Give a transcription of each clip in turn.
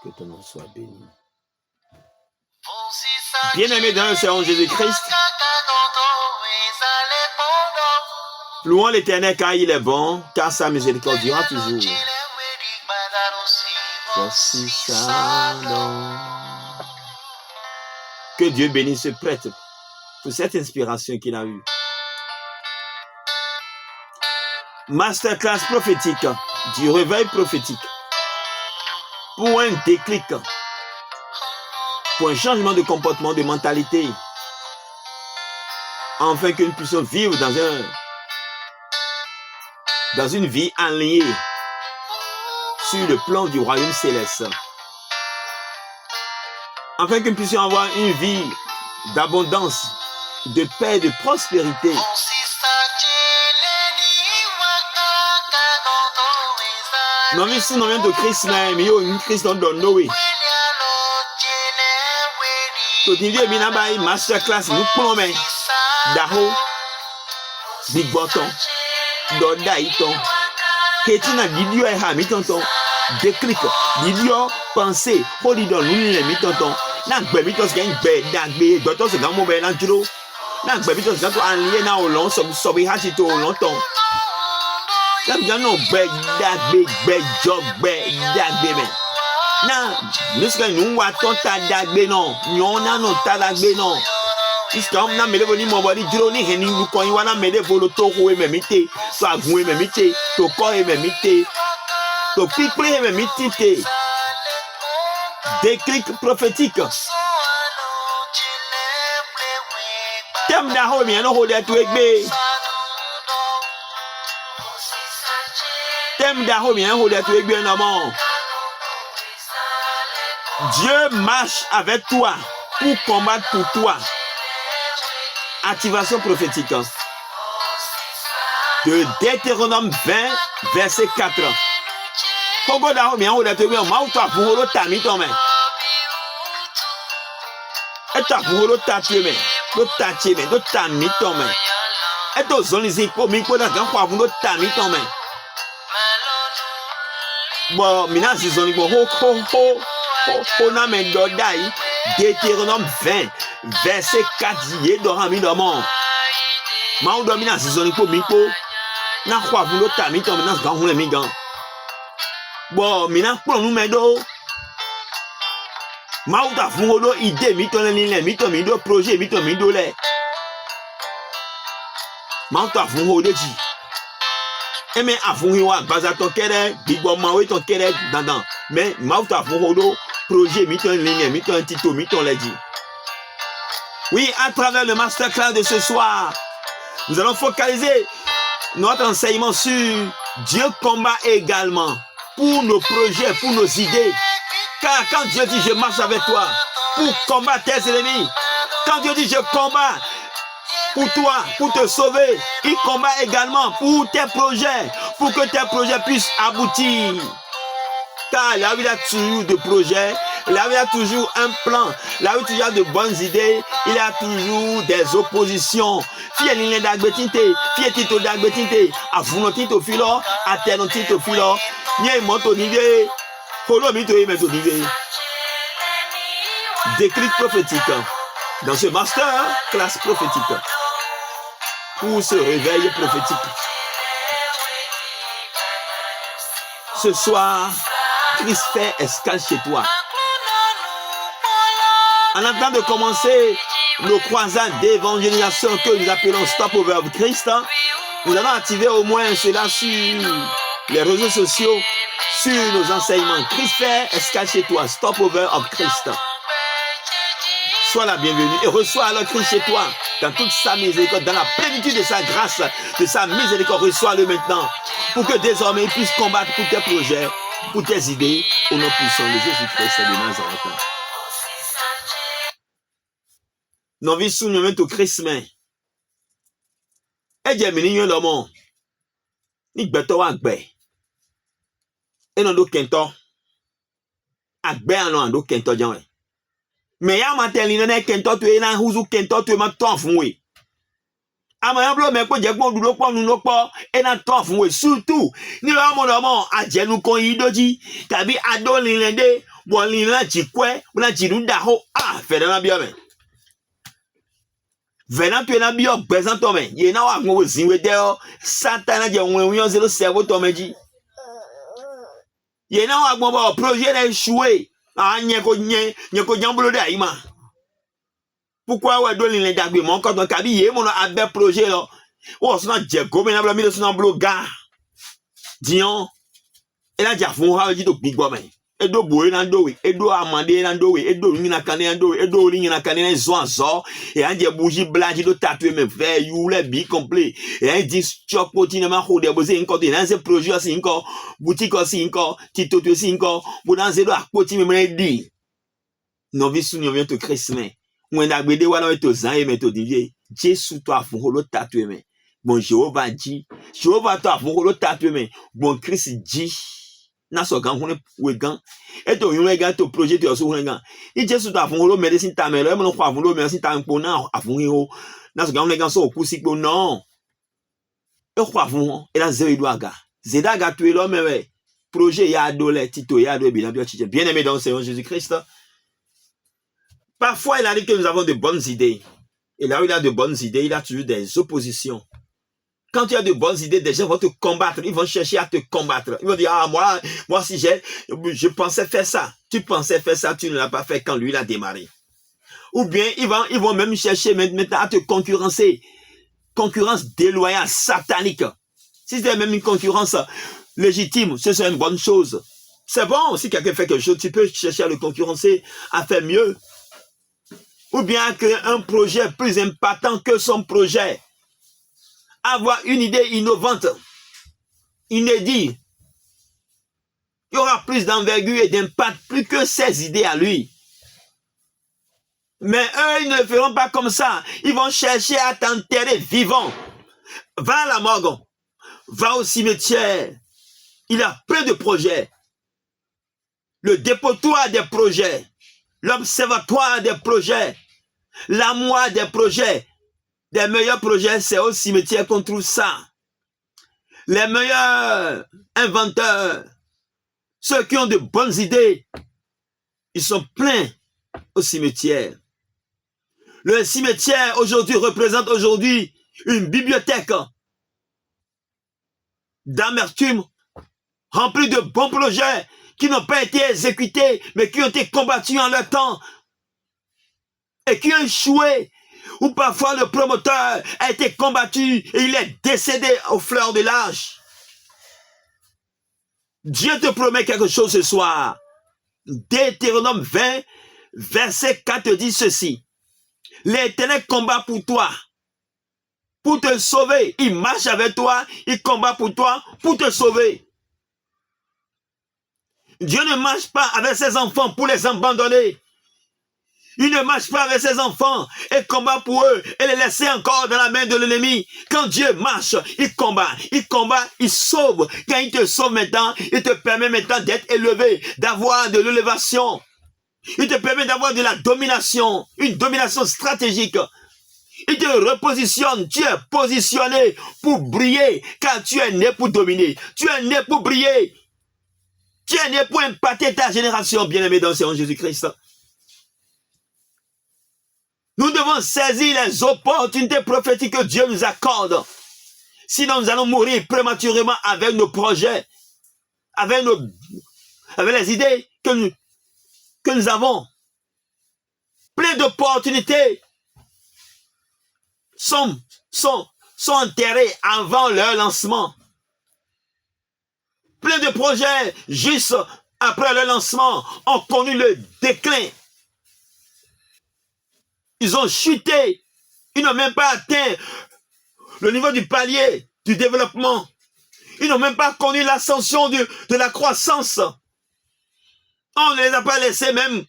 Que ton nom soit béni. Bien-aimés dans le Seigneur Jésus-Christ, louons l'Éternel car il est bon, car sa miséricorde durera toujours. Voici ça donc. Que Dieu bénisse ce prêtre pour cette inspiration qu'il a eue. Masterclass prophétique, du réveil prophétique, pour un déclic, pour un changement de comportement, de mentalité, afin que nous puissions vivre dans une vie alignée sur le plan du royaume céleste, afin que nous puissions avoir une vie d'abondance, de paix, de prospérité. Non, mais si nous venons de Christ, mais il y a une Christ dans Noé. Tout le monde est bien masterclass, nous plombons. Daho, Big Bottom, Dodaïton, Ketina, Didio et Hamitonton, déclic, Didio, pensée, Holidon, nous les mitons, Nagbebitos gagne Bedagbe, Dotos, Gamo Benangelo, Nagbebitos Gato Anlié, na au long, Sobi Hachito, longtemps. Non, Bedagbe, Jog, Bedagbe, non, nous watons Tadagbe, non, non, Tadagbe, non. Islam na mele boni mo bari jiro ni heni lu ko yin wa na mele volo to ko e memite to agun e memite to ko e memite to pipre e memite. Déclic prophétique. Tem da ho mi no ho de to egbe. Tem da ho mi no ho de to egbe no mo. Dieu marche avec toi pour combattre pour toi. Activation prophétique de Deutéronome 20, verset 4. Pogo da ho mi an te ma uto abuhoro tami to me. Eta abuhoro tatu me, do tachi me, do tami to me. Eto zonizi ko mi ko da kan kwa abuhoro tami to me. Bo mina zizoni bo ho na me do dai. Deutéronome 20, verset 4, yé dorami dormant. Ma ou dormi na zizoni ko miko. Na kwa vulo tami to me na gan hule mi gan. Bo mina kwa nou me do. Ma ou ta fungo do ide mi to le mi to mi do projet mi to mi do le. Ma ou ta fungo do ji. Eme afungi wa baza to kere, bigbo ma we to kere dandan. Mais ma ou ta fungo do projet, mi-ton ligne, mi-ton titre, mi-ton l'a dit. Oui, à travers le masterclass de ce soir, nous allons focaliser notre enseignement sur Dieu combat également pour nos projets, pour nos idées. Car quand Dieu dit je marche avec toi pour combattre tes ennemis, quand Dieu dit je combats pour toi, pour te sauver, il combat également pour tes projets, pour que tes projets puissent aboutir. Car la vie a toujours de projets, la vie a toujours un plan, la vie a toujours de bonnes idées, il y a toujours des oppositions. Fiel d'agbetinte, fiel tito d'agbetinte, a funotito filo, a tenotito filo, nye moto nive, holo mito y meto nive. Déclic prophétique dans ce master classe prophétique pour ce réveil prophétique. Ce soir, Christ fait escale chez toi. En attendant de commencer nos croisades d'évangélisation que nous appelons Stop Over of Christ, nous allons activer au moins cela sur les réseaux sociaux, sur nos enseignements. Christ fait escale chez toi. Stop Over of Christ. Sois la bienvenue et reçois alors Christ chez toi dans toute sa miséricorde, dans la plénitude de sa grâce, de sa miséricorde. Reçois-le maintenant pour que désormais il puisse combattre pour tes projets, pour tes idées, au nom puissant de Jésus-Christ de Nazareth. Non, vi sous nous au Christ, mais et j'ai mis l'homme, ni beto agbe, et non do kento, agbe anon do kento janwe. Mais ya mateli non e kento tu e na huzu kento tu e ma ton funwe. Ama yon blo me ko je pon du lo pon nu no po e na ton funwe surtout ni lo mo a je nu kon yi doji tabi ado lilende bon lina jikwe buna jiru daho venana biome venant tu na bio présent tome ye na wa ngo zinwe deo satana je onwe zero servo tome ji ye na wa gbo projet na échoué nye ko jambulo da ima pourquoi ouais do lin dagbe mon quand on kabi ye mon abe projet là o so na je go me na blo mi so na blo ga dion e la ja fun ha ji to gbigbo me edo boy na dowe edo amande na dowe edo ni na kane na dowe edo ni na kane na zo anzo e anje bougie blanche do tatoué me fait you le bi complet e un dis chop potine ma ho de boze nko de na ce projet aussi nko boutique aussi nko tito aussi nko bo na ze do akpoti me di no vi su ni o to christmas when na gbede wa na to zan e me to divie Jésus to afun ho lo tatoué me bon Jéhovah dit Jéhovah to afun ho lo tatoué me bon Christ dit na so gan hune we gan e to yun gan to projet to so hune gan I Jésus to afun lo medicine ta me lo mo kwa afun lo medicine ta npo na afun ho na so gan hune gan so ku si po non e kwa afun e la zero do aga zeda ga to lo me projet ya do le tito ya do bi na bio chiche bien aimé dans le Seigneur Jésus-Christ. Parfois il a dit que nous avons de bonnes idées et là où il a de bonnes idées il a toujours des oppositions. Quand tu as de bonnes idées, des gens vont te combattre. Ils vont chercher à te combattre. Ils vont dire, ah, moi, si je pensais faire ça. Tu pensais faire ça, tu ne l'as pas fait quand lui, il a démarré. Ou bien, ils vont même chercher maintenant à te concurrencer. Concurrence déloyale, satanique. Si c'est même une concurrence légitime, ce serait une bonne chose. C'est bon, si quelqu'un fait quelque chose, tu peux chercher à le concurrencer, à faire mieux. Ou bien à créer un projet plus impactant que son projet. Avoir une idée innovante, inédite. Il y aura plus d'envergure et d'impact plus que ses idées à lui. Mais eux, ils ne le feront pas comme ça. Ils vont chercher à t'enterrer vivant. Va à la morgue, va au cimetière. Il a plein de projets. Le dépotoir des projets, l'observatoire des projets, l'armoire des projets. Des meilleurs projets, c'est au cimetière qu'on trouve ça. Les meilleurs inventeurs, ceux qui ont de bonnes idées, ils sont pleins au cimetière. Le cimetière aujourd'hui représente aujourd'hui une bibliothèque d'amertume, remplie de bons projets qui n'ont pas été exécutés, mais qui ont été combattus en leur temps et qui ont échoué. Ou parfois le promoteur a été combattu et il est décédé aux fleurs de l'âge. Dieu te promet quelque chose ce soir. Deutéronome 20, verset 4 dit ceci. L'Éternel combat pour toi, pour te sauver. Il marche avec toi, il combat pour toi, pour te sauver. Dieu ne marche pas avec ses enfants pour les abandonner. Il ne marche pas avec ses enfants et combat pour eux et les laisser encore dans la main de l'ennemi. Quand Dieu marche, il combat, il sauve. Quand il te sauve maintenant, il te permet maintenant d'être élevé, d'avoir de l'élévation. Il te permet d'avoir de la domination, une domination stratégique. Il te repositionne, tu es positionné pour briller, car tu es né pour dominer, tu es né pour briller. Tu es né pour impacter ta génération, bien-aimé dans le Seigneur Jésus-Christ. Nous devons saisir les opportunités prophétiques que Dieu nous accorde. Sinon, nous allons mourir prématurément avec nos projets, avec les idées que nous avons. Plein d'opportunités sont enterrées avant leur lancement. Plein de projets, juste après leur lancement, ont connu le déclin. Ils ont chuté. Ils n'ont même pas atteint le niveau du palier du développement. Ils n'ont même pas connu l'ascension de la croissance. On ne les a pas laissés même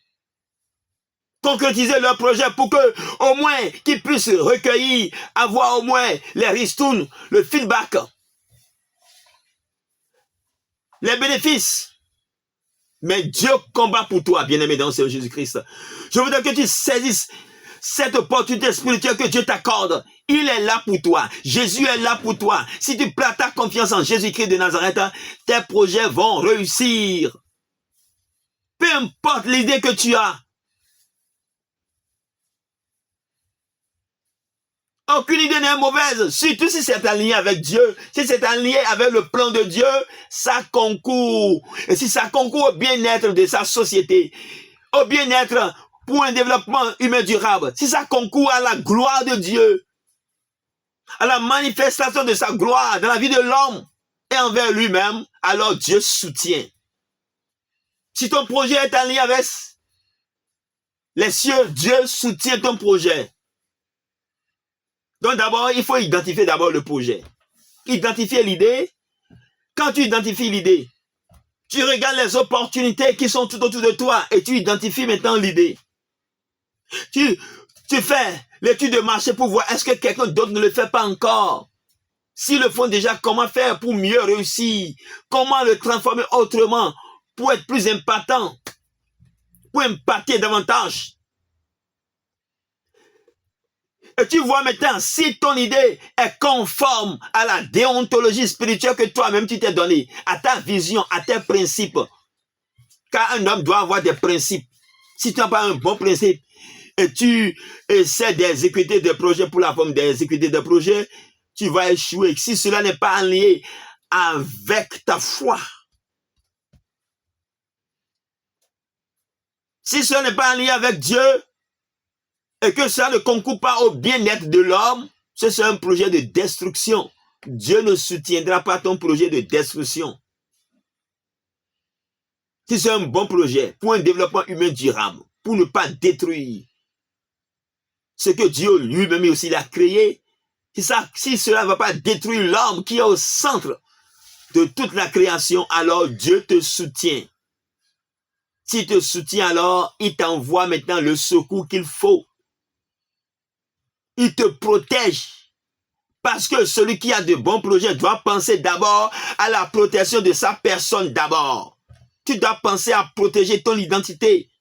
concrétiser leur projet pour que, au moins, qu'ils puissent recueillir, avoir au moins les ristournes, le feedback, les bénéfices. Mais Dieu combat pour toi, bien-aimé dans le Seigneur Jésus-Christ. Je voudrais que tu saisisses cette opportunité spirituelle que Dieu t'accorde. Il est là pour toi. Jésus est là pour toi. Si tu places ta confiance en Jésus-Christ de Nazareth, tes projets vont réussir. Peu importe l'idée que tu as. Aucune idée n'est mauvaise, surtout si c'est aligné avec Dieu, si c'est aligné avec le plan de Dieu, ça concourt. Et si ça concourt au bien-être de sa société, au bien-être pour un développement humain durable, si ça concourt à la gloire de Dieu, à la manifestation de sa gloire dans la vie de l'homme et envers lui-même, alors Dieu soutient. Si ton projet est aligné avec les cieux, Dieu soutient ton projet. Donc d'abord, il faut identifier d'abord le projet. Identifier l'idée. Quand tu identifies l'idée, tu regardes les opportunités qui sont tout autour de toi et tu identifies maintenant l'idée. Tu fais l'étude de marché pour voir est-ce que quelqu'un d'autre ne le fait pas encore. S'ils le font déjà, comment faire pour mieux réussir? Comment le transformer autrement pour être plus impactant? Pour impacter davantage? Et tu vois maintenant, si ton idée est conforme à la déontologie spirituelle que toi-même tu t'es donnée, à ta vision, à tes principes, car un homme doit avoir des principes. Si tu n'as pas un bon principe et tu essaies d'exécuter des projets pour la forme d'exécuter des projets, tu vas échouer. Si cela n'est pas lié avec ta foi, si cela n'est pas lié avec Dieu, et que ça ne concourt pas au bien-être de l'homme, c'est un projet de destruction. Dieu ne soutiendra pas ton projet de destruction. Si c'est un bon projet pour un développement humain durable, pour ne pas détruire ce que Dieu lui-même aussi l'a créé, si cela ne va pas détruire l'homme qui est au centre de toute la création, alors Dieu te soutient. S'il te soutient, alors il t'envoie maintenant le secours qu'il faut. Il te protège. Parce que celui qui a de bons projets doit penser d'abord à la protection de sa personne d'abord. Tu dois penser à protéger ton identité.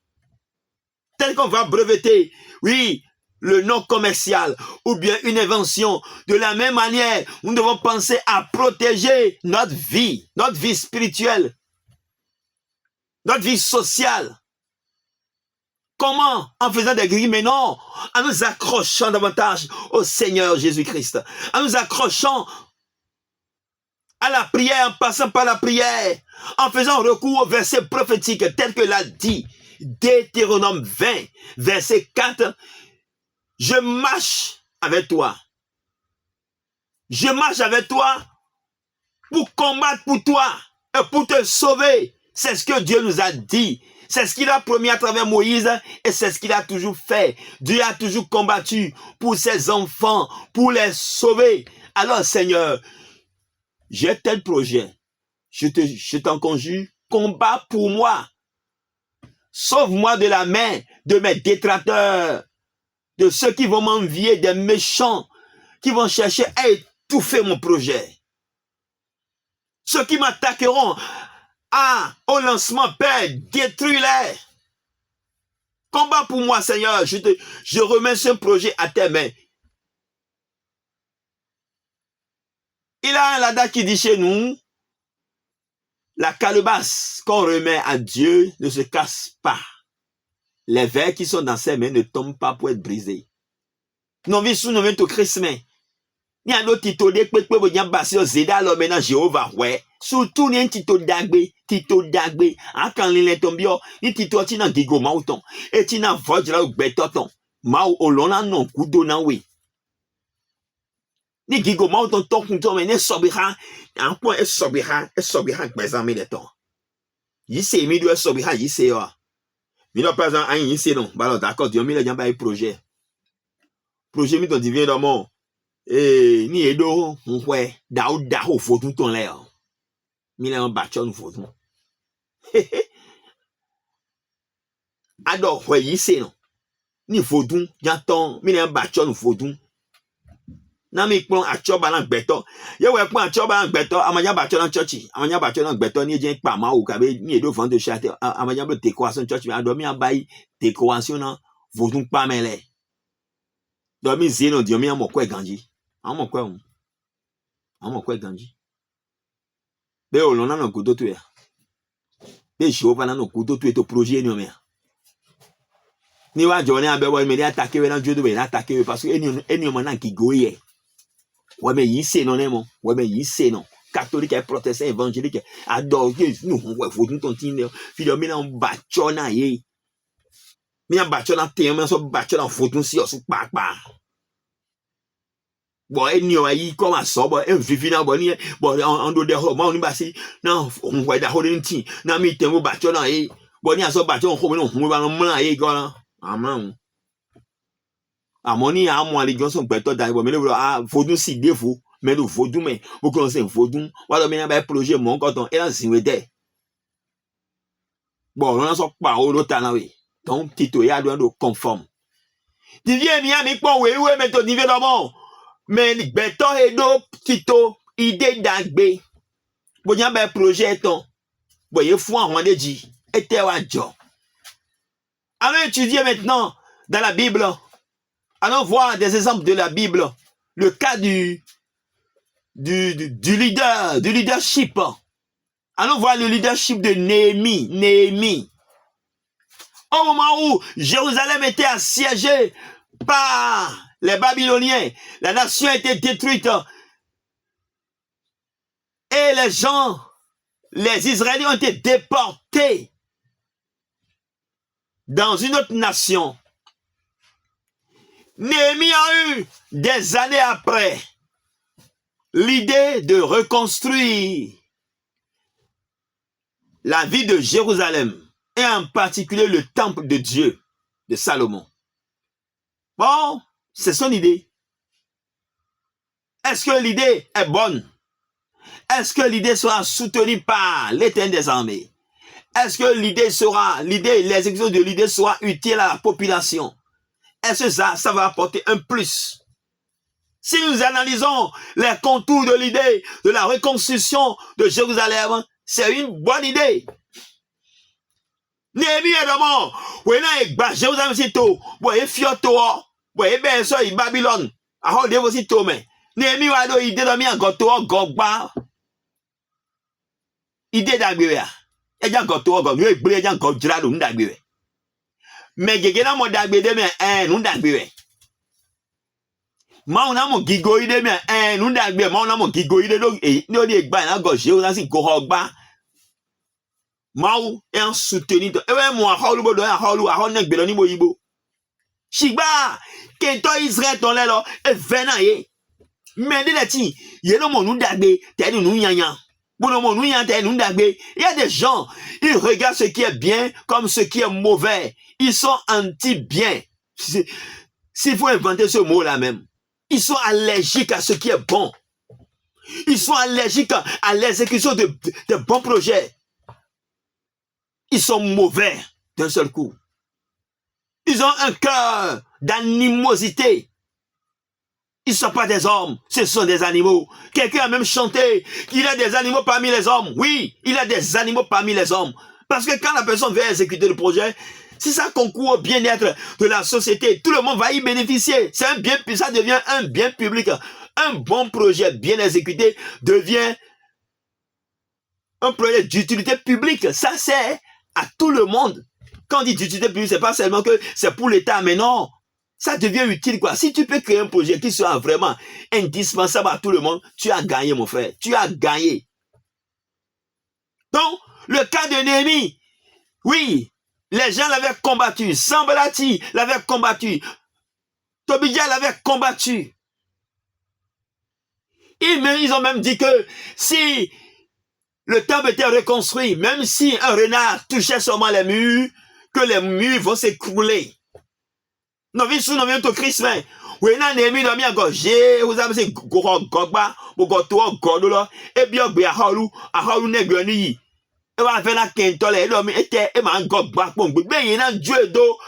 Tel qu'on va breveter, oui, le nom commercial ou bien une invention. De la même manière, nous devons penser à protéger notre vie spirituelle, notre vie sociale. Comment? En faisant des grilles, mais non, en nous accrochant davantage au Seigneur Jésus-Christ, en nous accrochant à la prière, en passant par la prière, en faisant recours au verset prophétique tel que l'a dit Deutéronome 20, verset 4, je marche avec toi. Je marche avec toi pour combattre pour toi et pour te sauver. C'est ce que Dieu nous a dit. C'est ce qu'il a promis à travers Moïse et c'est ce qu'il a toujours fait. Dieu a toujours combattu pour ses enfants, pour les sauver. Alors Seigneur, j'ai tel projet. Je t'en conjure, combat pour moi. Sauve-moi de la main de mes détracteurs, de ceux qui vont m'envier, des méchants, qui vont chercher à étouffer mon projet. Ceux qui m'attaqueront au lancement, Père, détruis-les. Combat pour moi, Seigneur. Je remets ce projet à tes mains. Il a un lada qui dit chez nous, la calebasse qu'on remet à Dieu ne se casse pas. Les verres qui sont dans ses mains ne tombent pas pour être brisés. Non, vi sous nous au Christmas. Ni un autre titre de peu bien basé au Zéda alors maintenant Jéhovah ouais. Surtout ni un titre d'agbe, en quand l'île tombio, ni titre tina gigo mauton, et tina vodra ou betoton, mau olona non kudo na we. Ni gigo mauton ton mais ne sobira, en point et sobira bezami de ton. Yise mi doit sobira yise yo. Mi no pas en yise non, bah d'accord, Dieu mi le jamba un projet. Projet mi ton divin dans mon. Ni edo nkwe da ho fotun ton le o mi le ba cho nu fotun ado hwe yi se no ni fotun janton mi le ba cho nu fotun na mi pon acho ba lan gbeto ye we pon acho ba lan gbeto amanya ba cho lan church amanya ba cho lan gbeto ni je pa ma o ka be ni edo fon to chate amanya blo décoration church mi ado mi abai décoration na fotun pa mele do mi zeno dio mi amo kwe ganji amo kwe ganji be olona no kudo to ya Te Jéhovah dans nos couteaux tout est au projet nous mais. Ni wa journée abe wa me attaquer dans Dieu de attaquer parce que eni maintenant qui goye. Ouais mais ici non mon. Ouais mais ici non. Catholique et protestant évangélique adore nous ouais faut nous continuer. Filo mi na bachona ye. Mi na bachona tellement so bachona faut nous si on pa. Bon eni o yi comme ça bon en vivi na bon ni bon en do de ho ma oni ba si na on wa da ho ni tin na mi temo bachona ye. Bon ni aso bachona ho mi no hu ba no mla ye go na. Amen. Amoni a moi les gens sont peut-être dans mais le faut si défaut mais le faut mais vous connaissez faut voilà mais un projet mon coton et là si était bon on a son pas au talent oui donc Tito ya doit conforme tu viens mi quoi oui mais ton niveau d'abord mais beton et do Tito idée d'agbe bon y a un projet ton bon il faut en rendre dit était wa job. Allons étudier maintenant dans la Bible. Allons voir des exemples de la Bible. Le cas du leader, du leadership. Allons voir le leadership de Néhémie. Néhémie. Au moment où Jérusalem était assiégée par les Babyloniens, la nation a été détruite. Et les gens, les Israéliens ont été déportés dans une autre nation. Néhémie a eu, des années après, l'idée de reconstruire la ville de Jérusalem, et en particulier le temple de Dieu, de Salomon. Bon, c'est son idée. Est-ce que l'idée est bonne? Est-ce que l'idée sera soutenue par l'Éternel des armées? Est-ce que l'exécution de l'idée sera utile à la population? Est-ce que ça va apporter un plus? Si nous analysons les contours de l'idée de la reconstruction de Jérusalem, c'est une bonne idée. Néhémie est mort. Oui, là, Jérusalem, c'est tout. Oui, Fioto. Oui, ben, ça, Babylone. Alors, il aussi tout, mais. Néhémie va donner idée de mi goto, gogba. Idée d'agbeya. Et bien, goto, gogba. Il y a un gogla, nous d'agbeya. Mais il y a un d'agbeya, mais nous d'agbeya. Ma on a mon gigoide mais nous d'agbeya. Ma on a mon gigoide donc et nous dit gba na go Jérusalem ko hogba. Ma ou en soutenu. Et ouais moi holu bo do ya holu a hon gbe lo ni boyibo. Shigba kento Israël ton le lo e vena ye. Mais de ti, il y a no mon nous d'agbe, t'es nous nyanya. Bon mon nous nyanya t'es nous d'agbe. Il y a des gens, ils regardent ce qui est bien comme ce qui est mauvais. Ils sont anti-bien. S'il faut inventer ce mot-là même. Ils sont allergiques à ce qui est bon. Ils sont allergiques à l'exécution de bons projets. Ils sont mauvais d'un seul coup. Ils ont un cœur d'animosité. Ils ne sont pas des hommes, ce sont des animaux. Quelqu'un a même chanté qu'il y a des animaux parmi les hommes. Oui, il y a des animaux parmi les hommes. Parce que quand la personne veut exécuter le projet, si ça concourt au bien-être de la société, tout le monde va y bénéficier. C'est un bien, ça devient un bien public. Un bon projet bien exécuté devient un projet d'utilité publique. Ça sert à tout le monde. Quand on dit d'utilité publique, c'est pas seulement que c'est pour l'État, mais non. Ça devient utile, quoi. Si tu peux créer un projet qui soit vraiment indispensable à tout le monde, tu as gagné, mon frère. Tu as gagné. Donc, le cas de Néhémie, oui, les gens l'avaient combattu. Sambalati l'avait combattu. Tobidja l'avait combattu. Ils ont même dit que si le temple était reconstruit, même si un renard touchait seulement les murs, que les murs vont s'écrouler. Non, vi sou non vi to Christ men. Oui, nan Néhémie non mi encore vous avez c'est gogba, gogoto godo et bien be aholu negbe ni yi. E wa fe na kentole do mi ete e ma gogba pon gbe yin na Dieu do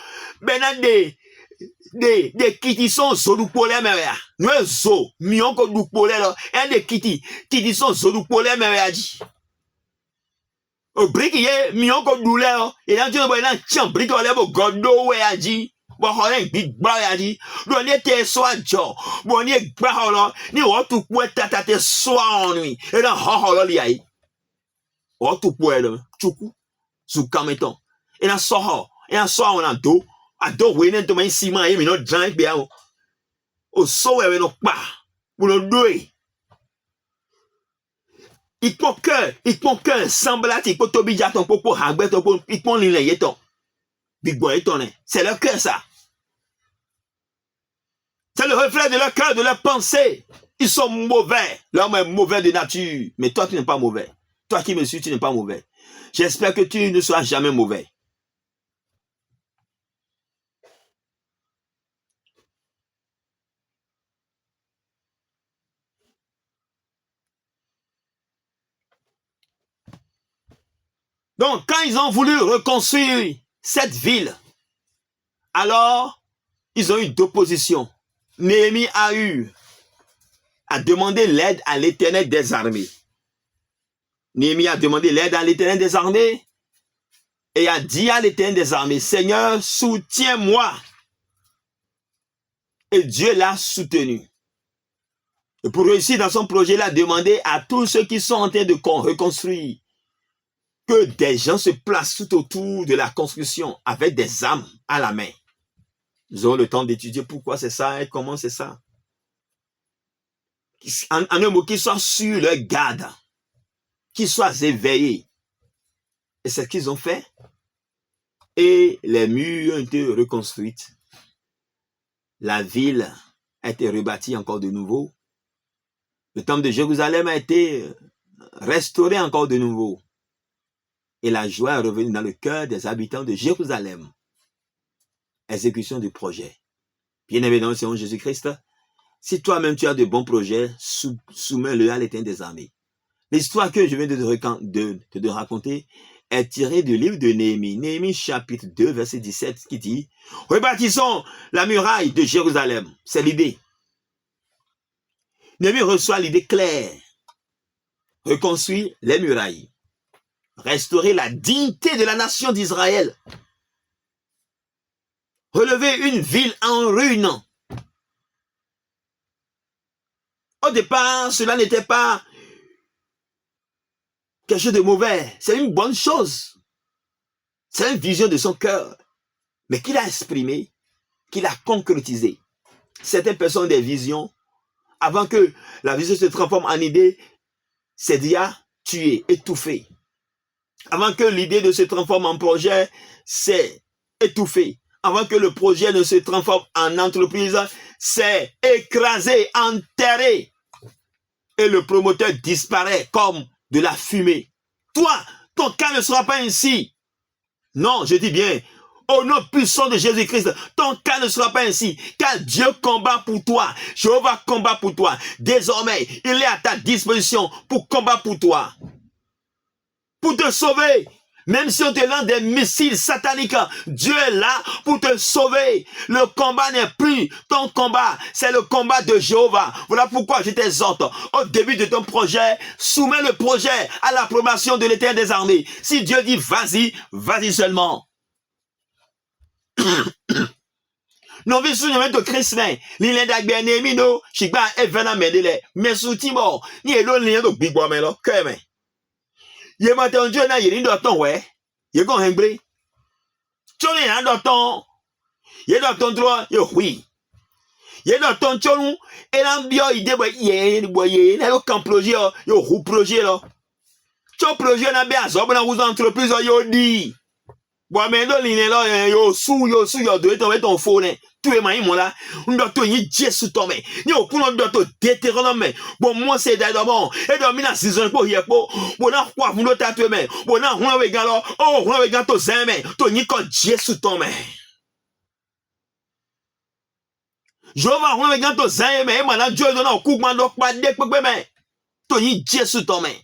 be na de kiti son zodu pole meya. No zo mi on ko du pole lo e de kiti son zodu pole meya ji. O brick ye mi on ko du le o e na Dieu bo na chan brick o le bo godo we aji. Bon, on est big bra dit, on était soit jo, bon est bra ni o tu pour tata soit ennui, et dans ho li ai. O tu pour le chuku, sous kameton. Et na soho, on a do, wenen to man ciment et no drank bien. O so we no pa. Pour no doé. Il peut que semblate, il peut tobi jaton pour hagbe to pour il peut lile yeton. Big boy ton. C'est leur cœur ça. C'est le reflet de leur cœur, de leur pensée. Ils sont mauvais. L'homme est mauvais de nature. Mais toi, tu n'es pas mauvais. Toi qui me suis, tu n'es pas mauvais. J'espère que tu ne seras jamais mauvais. Donc, quand ils ont voulu reconstruire cette ville, alors, ils ont eu d'opposition. Néhémie a demandé l'aide à l'Éternel des armées. Néhémie a demandé l'aide à l'Éternel des armées et a dit à l'Éternel des armées, Seigneur, soutiens-moi. Et Dieu l'a soutenu. Et pour réussir dans son projet, il a demandé à tous ceux qui sont en train de reconstruire que des gens se placent tout autour de la construction avec des armes à la main. Nous aurons le temps d'étudier pourquoi c'est ça et comment c'est ça. En un mot, qu'ils soient sur leur garde, qu'ils soient éveillés. Et c'est ce qu'ils ont fait. Et les murs ont été reconstruits. La ville a été rebâtie encore de nouveau. Le temple de Jérusalem a été restauré encore de nouveau. Et la joie est revenue dans le cœur des habitants de Jérusalem. Exécution du projet. Bien-aimé dans le Seigneur Jésus-Christ, si toi-même tu as de bons projets, soumets-le à l'Éternel des armées. L'histoire que je viens de te raconter est tirée du livre de Néhémie. Néhémie chapitre 2, verset 17, qui dit « Rebâtissons la muraille de Jérusalem ». C'est l'idée. Néhémie reçoit l'idée claire. Reconstruire les murailles. Restaurer la dignité de la nation d'Israël. Relever une ville en ruine. Au départ, cela n'était pas quelque chose de mauvais. C'est une bonne chose. C'est une vision de son cœur. Mais qu'il a exprimé, qu'il a concrétisé. Certaines personnes ont des visions. Avant que la vision se transforme en idée, c'est déjà tué, étouffé. Avant que l'idée ne se transforme en projet, c'est étouffé. Avant que le projet ne se transforme en entreprise, c'est écrasé, enterré. Et le promoteur disparaît comme de la fumée. Toi, ton cas ne sera pas ainsi. Non, je dis bien, au nom puissant de Jésus-Christ, ton cas ne sera pas ainsi. Car Dieu combat pour toi. Jéhovah combat pour toi. Désormais, il est à ta disposition pour combattre pour toi. Pour te sauver. Même si on te lance des missiles sataniques, Dieu est là pour te sauver. Le combat n'est plus ton combat, c'est le combat de Jéhovah. Voilà pourquoi je t'exhorte, au début de ton projet, soumets le projet à l'approbation de l'Éternel des armées. Si Dieu dit vas-y, vas-y seulement. Non, vi sou nyame to Christmas, l'île d'Agbe Néhémie no, chigba evena medele, mais sous Timor, ni elo l'île de Big Boy melo, keme. Ye matin Dieu na yeri doton we, ye gon hengbre. Choni na doton, ye doton droit, ye oui. Ye doton chonu, et l'ambio ide boye, na yo kan projet yo rou projet lo. Cho projet na be azob na vous entreprise yo di. Bois mais do line lo yo sou yo do ton phone. Tu es maï mon là, on doit te y Jésus tomber. Ni au on doit te Deutéronome. Bon moi c'est d'abord et de mina saison pour hier pour na quoi vous doit tatouer mais bon na on we galo oh on we gato zeme to ni ko Jésus tomber. Je va on we gato zeme mais mana Dieu donne coup man do pa de pe mais to ni Jésus tomber.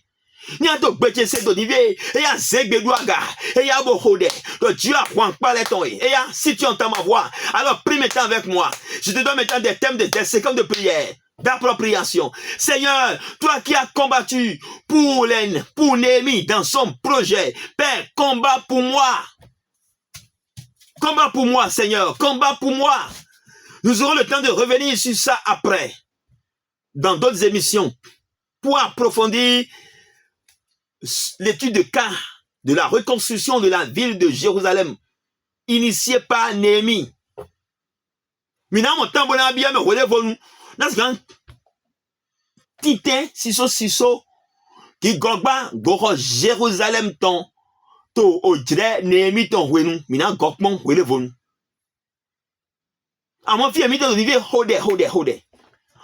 Ni a to gbete se to divie et ya zegbeduaga et ya bohode to Dieu apprend pas les temps et ya si tu entends ma voix alors prie maintenant avec moi. Je te donne maintenant des thèmes des séquences de prière d'appropriation. Seigneur, toi qui as combattu pour Néhémie dans son projet, Père, combat pour moi. Combat pour moi, Seigneur, combat pour moi. Nous aurons le temps de revenir sur ça après dans d'autres émissions pour approfondir l'étude de cas de la reconstruction de la ville de Jérusalem, initiée par Néhémie. Maintenant, mon temps, bon, bien, mais relève-nous. Dans ce cas, titin, siso, qui gogba, goro Jérusalem, ton, to, o, dre, Néhémie, ton, renou. Maintenant, gokmon, relève-nous. À mon fils, mi-temps, hode.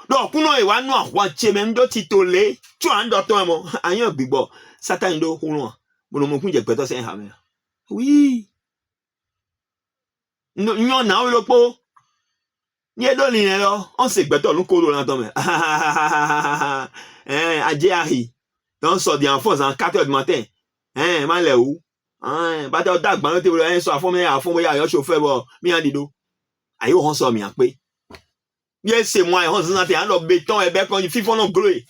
Donc, nous, on va nous avoir même de titolé, tu as un docteur, mon, aïe, bibo, Satan, do, ou non, mon coup, j'ai peut-être c'est un hammer. Oui. Nous, on a eu le pot. N'y a pas de là, on sait que nous collons là-dedans. Adjéari. Donc, sort des enfants en 4 heures du matin. Malé où? Bataille d'ac, ban, tu veux soit formé à fond, il y a un chauffeur, bon, mi en dido. Aïe, on sort mi en paix. Bien, c'est moi, on s'en a un béton et ben, quand il fait fond, on glue.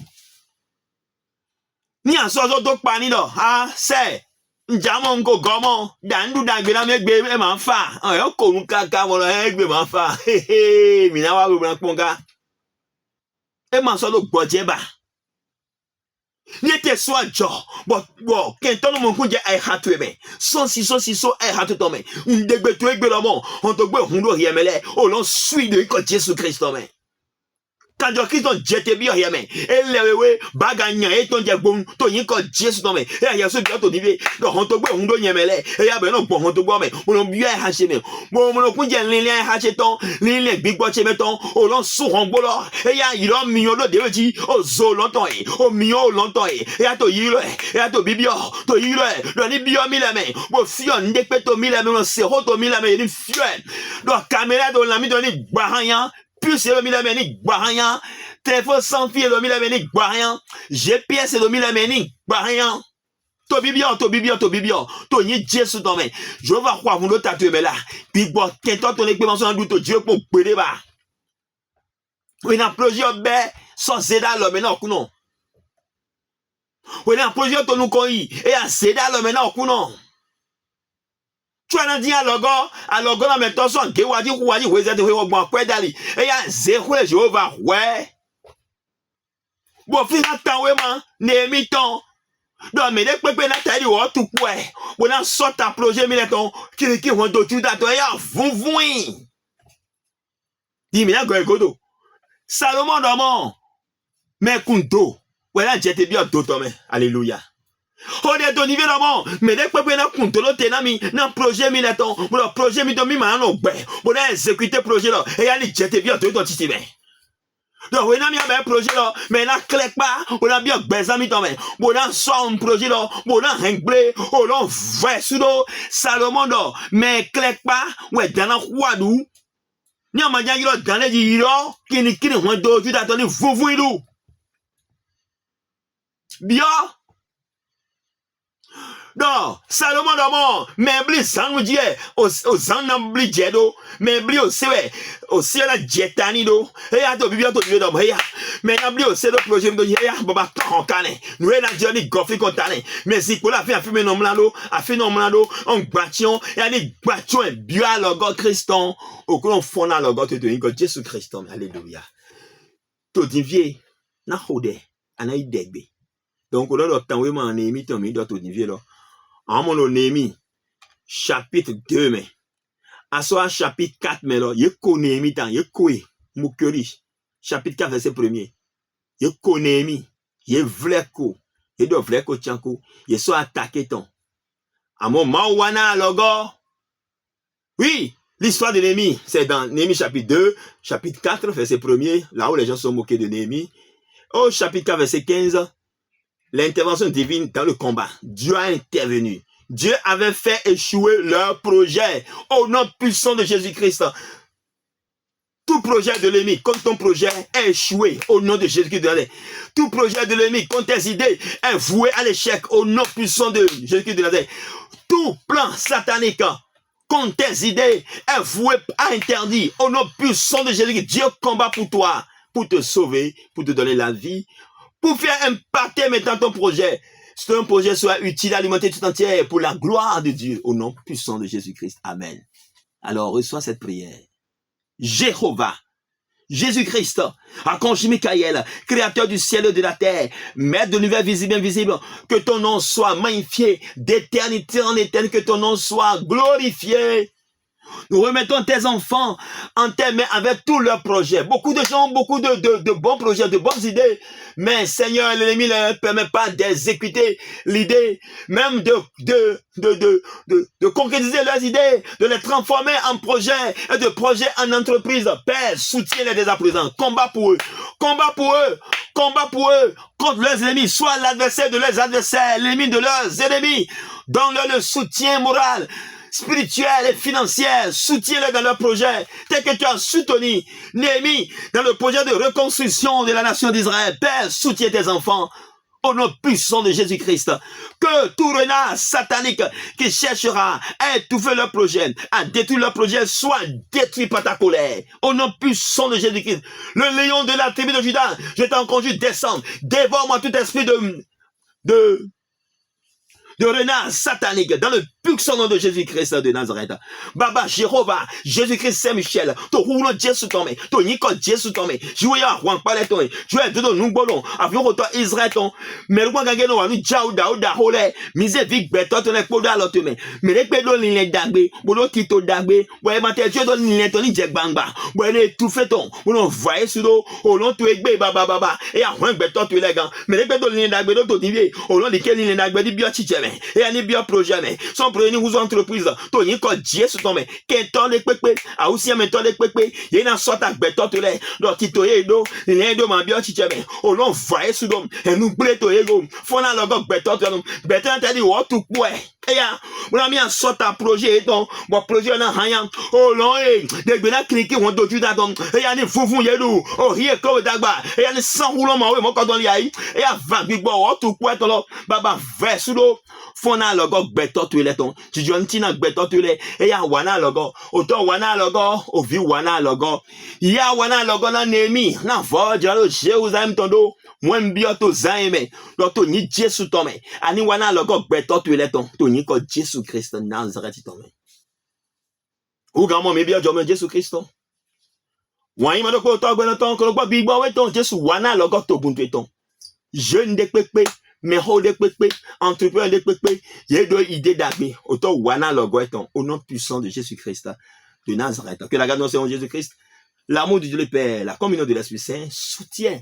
Ni en sort d'autres pani, là. Ah, c'est. Jamon ko gomo dandu dagbera megbe e ma fa o ko nu kaka mo lo egbe ma fa mi na wa gbe ponga e ma so lo gboje ba ni te so ajo bo ke ton mo kun je ai hatu ebe so ai hatu to me ndegbe to egbe lo mo on to gbe hun do yemele o lo sui de ko Jesus Christ to me Kanjo Christ jete bi oyeme elewewe baganya e ton je gbon to yin ko Jesus to me e ya so bi to nibe do hon to gbe hun do yemele e ya be no gbon hon to gbo me mo no bi e ha se me mo no kun je lin lin ha se ton lin lin gbigbo se me ton o lo su hon gbo lo e ya iro mi yo lo de weji o zo lo ton e o mi yo lo ton e ya to yiro e ya to bibio to yiro e do ni bio mi le me bo fio nde pe to mi le me no se ho to mi le me ni fio do camera do la mi do ni gbahan plus c'est le milameni gbahan téléphone sans fil le milameni gbahan GPS le milameni gbahan to bibio to yin Jésus ton mais je vais croire vous le tatouer mais là puis bon quand ton expérience en doute Dieu pour péder ba oui na projet be so zeda le maintenant kuno oui na projet to nous koi et a zeda le maintenant kuno tu as dit à logo na meto so ge waji weze de wo gbon pe dali e ya ze ku le Jehovah we bo fi na tan we man Néhémie ton do me de pepe na tari wo tu ku e bo na so ta projet mi le ton ki won do tu da to ya vun di mi na go egodo Salomon do mo me kunto we la jete bi o do to me alléluia. On est au niveau d'avant, mais dès que vous avez contrôlé un projet, le projet, vous avez exécuté le projet, et il y a des jetés bien de votre système. Donc, vous avez un projet, mais là, clique pas, vous avez bien besoin de vous avez soit un projet, vous avez un blé, vous avez un vrai sous Salomon, mais clique pas, vous êtes dans la roi d'où. Ni en manière, il dans les gens qui ne sont pas d'autres, attendez, vous, bien. Non, Salomon d'amant, mais bli sang die, au zan bli jedo, mais bli au sewe, au ciel jetani do, et à to bibia to do do, mais na bli au seul projet de ya, baba ton kané, nous na joli gofi kontané, mais si pour la faire fumer nom lando, a fait nom lando, on bation, et a ni bation bio logo Christon, au qu'on fona logo te de Jésus Christon, alléluia. To divie, na hode, anaï degbe. Donc, on a le temps où on a mis ton mi to divie là. En mon Néhémie, chapitre 2, mais. À soi, chapitre 4, mais là, il connaît Néhémie, il connaît Moukeri. Chapitre 4, verset 1er. Il connaît Néhémie, il voulait ko, il doit vouloir ko tianko, il soit attaqué ton. À mon Maouana, logo. Oui, l'histoire de Néhémie, c'est dans Néhémie chapitre 2, chapitre 4, verset 1er, là où les gens sont moqués de Néhémie. Au chapitre 4, verset 15, l'intervention divine dans le combat. Dieu a intervenu. Dieu avait fait échouer leur projet au nom puissant de Jésus-Christ. Tout projet de l'ennemi contre ton projet est échoué au nom de Jésus-Christ. Tout projet de l'ennemi contre tes idées est voué à l'échec au nom puissant de Jésus-Christ de Nazareth. Tout plan satanique contre tes idées est voué à interdit au nom puissant de Jésus-Christ. Dieu combat pour toi, pour te sauver, pour te donner la vie, pour faire impacter maintenant ton projet. Que ton projet soit utile, alimenté tout entier pour la gloire de Dieu, au nom puissant de Jésus-Christ. Amen. Alors, reçois cette prière. Jéhovah, Jésus-Christ, Archange Michael, créateur du ciel et de la terre, maître de l'univers visible et invisible, que ton nom soit magnifié d'éternité en éternité, que ton nom soit glorifié. Nous remettons tes enfants en tes mains avec tous leurs projets. Beaucoup de gens ont beaucoup de bons projets, de bonnes idées. Mais Seigneur, l'ennemi ne leur permet pas d'exécuter l'idée, même de concrétiser leurs idées, de les transformer en projets et de projets en entreprise. Père, soutiens-les dès à présent. Combat pour eux. Combat pour eux. Combat pour eux. Contre leurs ennemis. Sois l'adversaire de leurs adversaires, l'ennemi de leurs ennemis. Donne-leur le soutien moral, spirituel et financier, soutiens-les dans leur projet, tel que tu as soutenu Néhémie dans le projet de reconstruction de la nation d'Israël. Père, soutiens tes enfants au nom puissant de Jésus-Christ. Que tout renard satanique qui cherchera à étouffer leur projet, à détruire leur projet, soit détruit par ta colère. Au nom puissant de Jésus-Christ. Le lion de la tribu de Juda, je t'en conjure, descendre, dévore-moi tout esprit de renard satanique, dans le puissant nom de Jésus-Christ de Nazareth. Baba, Jéhovah, Jésus-Christ Saint-Michel, to roulo Jésus ton to niko Jésus ton jouya Juan Paleton, jouya dodo nungbolon, avion to Israël ton, mais le gangeno wa nu jau da hole, mise vik beto ton ekpoda lotome, mais le pedo linle dagbe, bolo kito dagbe, boye mate Dieu don linle ton ni jegbangba, boye le tout fait ton, on voye sudo, o lon to egbe baba, et a Juan beto to les gants, mais le pedo linle dagbe do to divie, o lon di ken linle dagbe di bio chicheme, et ani bio projet mais, son prenez vous entreprise to yin ko Dieu sur ton mais qu'en les pepe a aussi en temps les pepe y na sorte à beto to les do tito edo ni do ma bio chicheme o lon voye su dom et nous ble to ego fona logo beto to beto ta di wo tu po e ya mo mi en sorte à projet donc bon projet na hayan o lon de gbe na cliquer won doju da don e ya ni funfun yedu o ri e ko dagba e ya ni san roulement ma we mo ko don li ayi e ya va gbigbo o tu po to lo baba ve su do fona logo beto to le ton tu jontina beto to le e ya wana logo o to wana logo o vi wana logo ya wana logo na Néhémie na vo jalo Jérusalem tondo mwen bio to zaime lo to ni Jésus to me ani wana logo beto to le ton to ni ko Jésus Christ Nazareth to me ou grand me bio jomo Jésus Christ wan ima do ko to gbe ton ko gbo bi gbo we ton Jésus wana logo to buntu ton jeune de pepe mais ho de pepe, entrepreneur de pepe, y'a deux idées d'agbe, autant wana logo eton, au nom puissant de Jésus-Christ de Nazareth. Que la grâce de Seigneur Jésus-Christ, l'amour de Dieu le Père, la communion de l'Esprit Saint, soutient,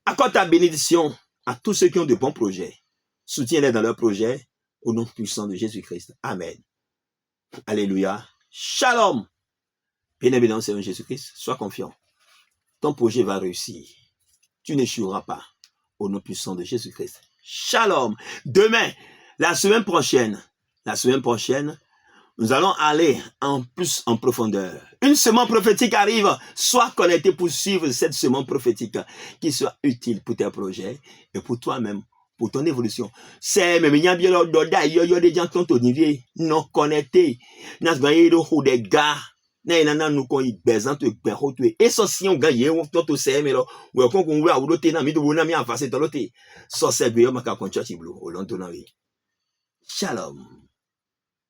accorde ta bénédiction à tous ceux qui ont de bons projets. Soutiens-les dans leurs projets, au nom puissant de Jésus-Christ. Amen. Alléluia. Shalom. Bien-aimé dans le Seigneur Jésus-Christ, sois confiant. Ton projet va réussir. Tu n'échoueras pas. Au nom puissant de Jésus-Christ. Shalom. Demain, la semaine prochaine, nous allons aller en plus en profondeur. Une semaine prophétique arrive. Sois connecté pour suivre cette semaine prophétique qui soit utile pour tes projets et pour toi-même, pour ton évolution. C'est même bien bien yo des gens qui sont non connectés. Nas gagné des gars. Na nous ko besoin de perro tu et so si on gagne on to se me lo we kon we awulo te na mi do na mi avance to lo te so se be o maka kon church blue o lon to na we. Shalom.